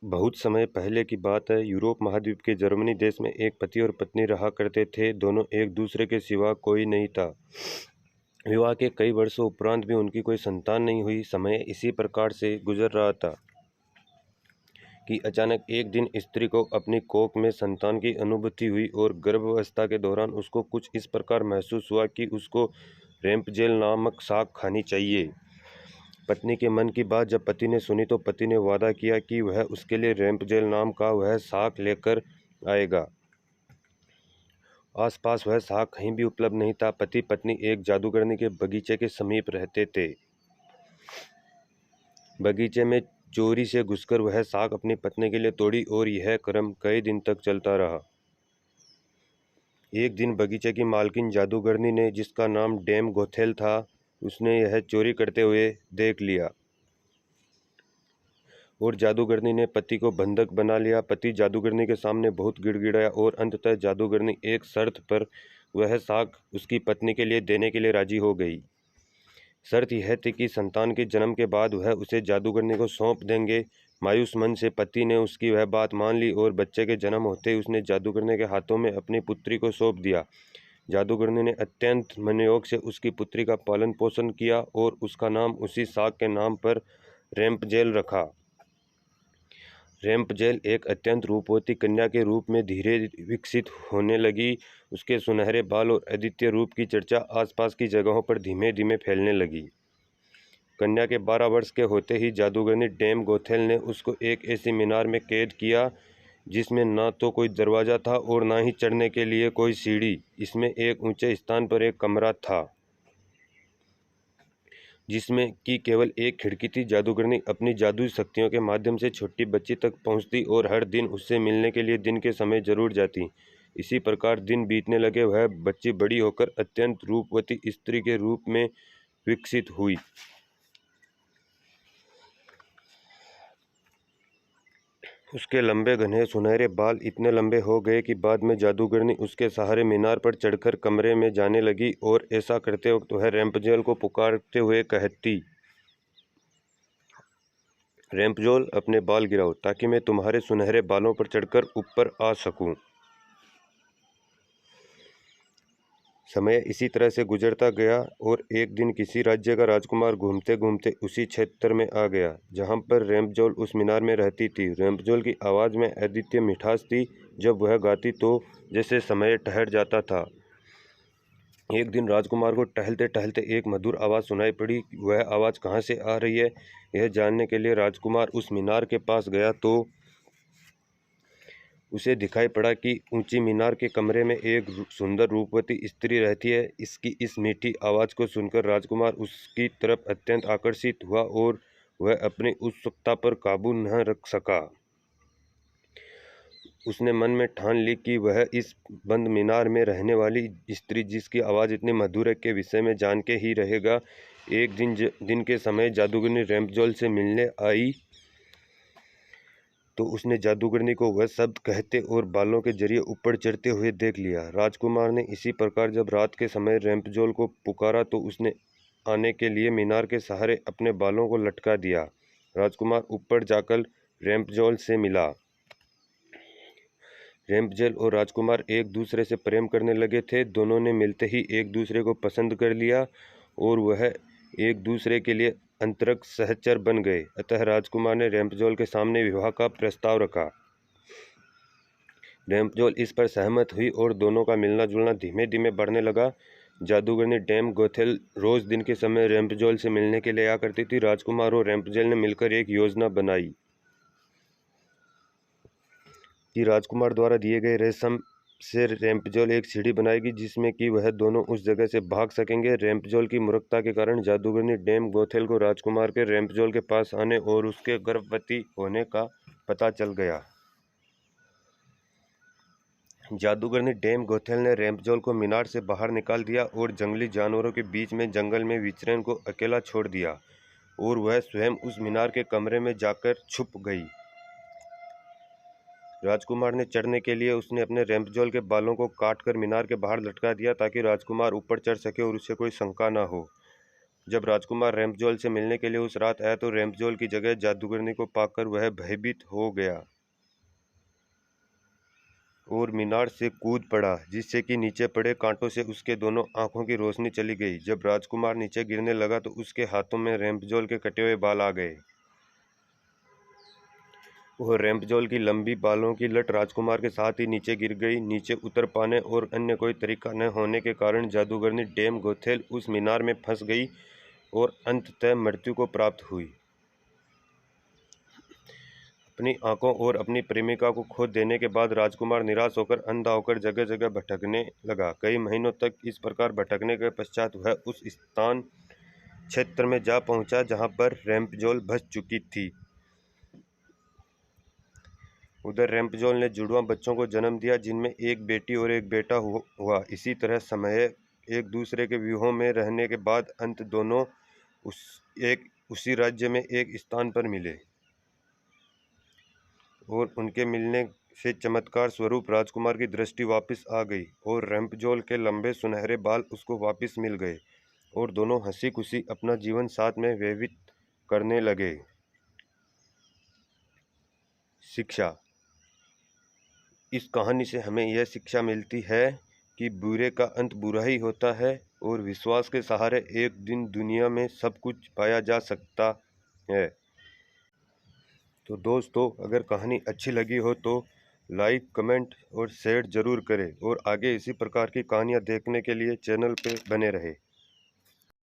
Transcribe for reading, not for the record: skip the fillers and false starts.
बहुत समय पहले की बात है। यूरोप महाद्वीप के जर्मनी देश में एक पति और पत्नी रहा करते थे। दोनों एक दूसरे के सिवा कोई नहीं था। विवाह के कई वर्षों उपरांत भी उनकी कोई संतान नहीं हुई। समय इसी प्रकार से गुजर रहा था कि अचानक एक दिन स्त्री को अपनी कोख में संतान की अनुभूति हुई और गर्भावस्था के दौरान उसको कुछ इस प्रकार महसूस हुआ कि उसको रैंप जेल नामक शाक खानी चाहिए। पत्नी के मन की बात जब पति ने सुनी तो पति ने वादा किया कि वह उसके लिए रैंप जेल नाम का वह शाक लेकर आएगा। आसपास वह शाक कहीं भी उपलब्ध नहीं था। पति पत्नी एक जादूगरनी के बगीचे के समीप रहते थे। बगीचे में चोरी से घुसकर वह शाक अपनी पत्नी के लिए तोड़ी और यह क्रम कई दिन तक चलता रहा। एक दिन बगीचे की मालकिन जादूगरनी ने, जिसका नाम डेम गोथेल था, उसने यह चोरी करते हुए देख लिया और जादूगरनी ने पति को बंधक बना लिया। पति जादूगरनी के सामने बहुत गिड़गिड़ाया और अंततः जादूगरनी एक शर्त पर वह शाक उसकी पत्नी के लिए देने के लिए राजी हो गई। शर्त यह थी कि संतान के जन्म के बाद वह उसे जादूगरनी को सौंप देंगे। मायूस मन से पति ने उसकी वह बात मान ली और बच्चे के जन्म होते ही उसने जादूगरनी के हाथों में अपनी पुत्री को सौंप दिया। जादूगरनी ने अत्यंत मनोयोग से उसकी पुत्री का पालन पोषण किया और उसका नाम उसी शाक के नाम पर रैंप जेल रखा। रैंप जेल एक अत्यंत रूपवती कन्या के रूप में धीरे विकसित होने लगी। उसके सुनहरे बाल और अद्वितीय रूप की चर्चा आसपास की जगहों पर धीमे धीमे फैलने लगी। कन्या के 12 वर्ष के होते ही जादूगरनी डेम गोथेल ने उसको एक ऐसी मीनार में कैद किया जिसमें ना तो कोई दरवाज़ा था और ना ही चढ़ने के लिए कोई सीढ़ी। इसमें एक ऊंचे स्थान पर एक कमरा था जिसमें कि केवल एक खिड़की थी। जादूगरनी अपनी जादुई शक्तियों के माध्यम से छोटी बच्ची तक पहुंचती और हर दिन उससे मिलने के लिए दिन के समय जरूर जाती। इसी प्रकार दिन बीतने लगे। वह बच्ची बड़ी होकर अत्यंत रूपवती स्त्री के रूप में विकसित हुई। उसके लंबे घने सुनहरे बाल इतने लंबे हो गए कि बाद में जादूगरनी उसके सहारे मीनार पर चढ़कर कमरे में जाने लगी और ऐसा करते वक्त वह रैंपजेल को पुकारते हुए कहती, रैंपजोल, अपने बाल गिराओ ताकि मैं तुम्हारे सुनहरे बालों पर चढ़कर ऊपर आ सकूं। समय इसी तरह से गुजरता गया और एक दिन किसी राज्य का राजकुमार घूमते घूमते उसी क्षेत्र में आ गया जहां पर रैंपजोल उस मीनार में रहती थी। रैंपजोल की आवाज़ में अद्वितीय मिठास थी। जब वह गाती तो जैसे समय ठहर जाता था। एक दिन राजकुमार को टहलते टहलते एक मधुर आवाज़ सुनाई पड़ी। वह आवाज़ कहाँ से आ रही है यह जानने के लिए राजकुमार उस मीनार के पास गया तो उसे दिखाई पड़ा कि ऊंची मीनार के कमरे में एक सुंदर रूपवती स्त्री रहती है। इसकी इस मीठी आवाज़ को सुनकर राजकुमार उसकी तरफ अत्यंत आकर्षित हुआ और वह अपनी उत्सुकता पर काबू न रख सका। उसने मन में ठान ली कि वह इस बंद मीनार में रहने वाली स्त्री जिसकी आवाज़ इतनी मधुर है के विषय में जान के ही रहेगा। एक दिन के समय जादूगरनी रैंपजोल से मिलने आई तो उसने जादूगरनी को वह शब्द कहते और बालों के जरिए ऊपर चढ़ते हुए देख लिया। राजकुमार ने इसी प्रकार जब रात के समय रैंपजोल को पुकारा तो उसने आने के लिए मीनार के सहारे अपने बालों को लटका दिया। राजकुमार ऊपर जाकर रैंपजोल से मिला। रैंपजोल और राजकुमार एक दूसरे से प्रेम करने लगे थे। दोनों ने मिलते ही एक दूसरे को पसंद कर लिया और वह एक दूसरे के लिए अंतरंग सहचर बन गए। अतः राजकुमार ने रैंपजोल के सामने विवाह का प्रस्ताव रखा। रैंपजोल इस पर सहमत हुई और दोनों का मिलना जुलना धीमे धीमे बढ़ने लगा। जादूगरनी डेम गोथेल रोज दिन के समय रैंपजोल से मिलने के लिए आया करती थी। राजकुमार और रैंपजोल ने मिलकर एक योजना बनाई कि राजकुमार द्वारा दिए गए रेशम से रैंपजोल एक सीढ़ी बनाएगी जिसमें कि वह दोनों उस जगह से भाग सकेंगे। रैंपजोल की मूर्खता के कारण जादूगरनी डेम गोथेल को राजकुमार के रैंपजोल के पास आने और उसके गर्भवती होने का पता चल गया। जादूगरनी डेम गोथेल ने रैंपजोल को मीनार से बाहर निकाल दिया और जंगली जानवरों के बीच में जंगल में विचरण को अकेला छोड़ दिया और वह स्वयं उस मीनार के कमरे में जाकर छुप गई। राजकुमार ने चढ़ने के लिए उसने अपने रैंपजोल के बालों को काटकर मीनार के बाहर लटका दिया ताकि राजकुमार ऊपर चढ़ सके और उसे कोई शंका न हो। जब राजकुमार रैम्पजोल से मिलने के लिए उस रात आया तो रैम्पजोल की जगह जादूगरनी को पाकर वह भयभीत हो गया और मीनार से कूद पड़ा, जिससे कि नीचे पड़े कांटों से उसके दोनों आंखों की रोशनी चली गई। जब राजकुमार नीचे गिरने लगा तो उसके हाथों में रैम्पजोल के कटे हुए बाल आ गए। वह रैम्पजोल की लंबी बालों की लट राजकुमार के साथ ही नीचे गिर गई। नीचे उतर पाने और अन्य कोई तरीका न होने के कारण जादूगरनी डेम गोथेल उस मीनार में फंस गई और अंततः मृत्यु को प्राप्त हुई। अपनी आंखों और अपनी प्रेमिका को खो देने के बाद राजकुमार निराश होकर अंधा होकर जगह जगह भटकने लगा। कई महीनों तक इस प्रकार भटकने के पश्चात वह उस स्थान क्षेत्र में जा पहुंचा जहां पर रैम्पजोल बस चुकी थी। उधर रैम्पजोल ने जुड़वा बच्चों को जन्म दिया, जिनमें एक बेटी और एक बेटा हुआ। इसी तरह समय एक दूसरे के व्यूहों में रहने के बाद अंत दोनों उसी राज्य में एक स्थान पर मिले और उनके मिलने से चमत्कार स्वरूप राजकुमार की दृष्टि वापस आ गई और रैम्पजोल के लंबे सुनहरे बाल उसको वापस मिल गए और दोनों हंसी खुशी अपना जीवन साथ में व्यतीत करने लगे। शिक्षा। इस कहानी से हमें यह शिक्षा मिलती है कि बुरे का अंत बुरा ही होता है और विश्वास के सहारे एक दिन दुनिया में सब कुछ पाया जा सकता है। तो दोस्तों, अगर कहानी अच्छी लगी हो तो लाइक, कमेंट और शेयर ज़रूर करें और आगे इसी प्रकार की कहानियाँ देखने के लिए चैनल पे बने रहें।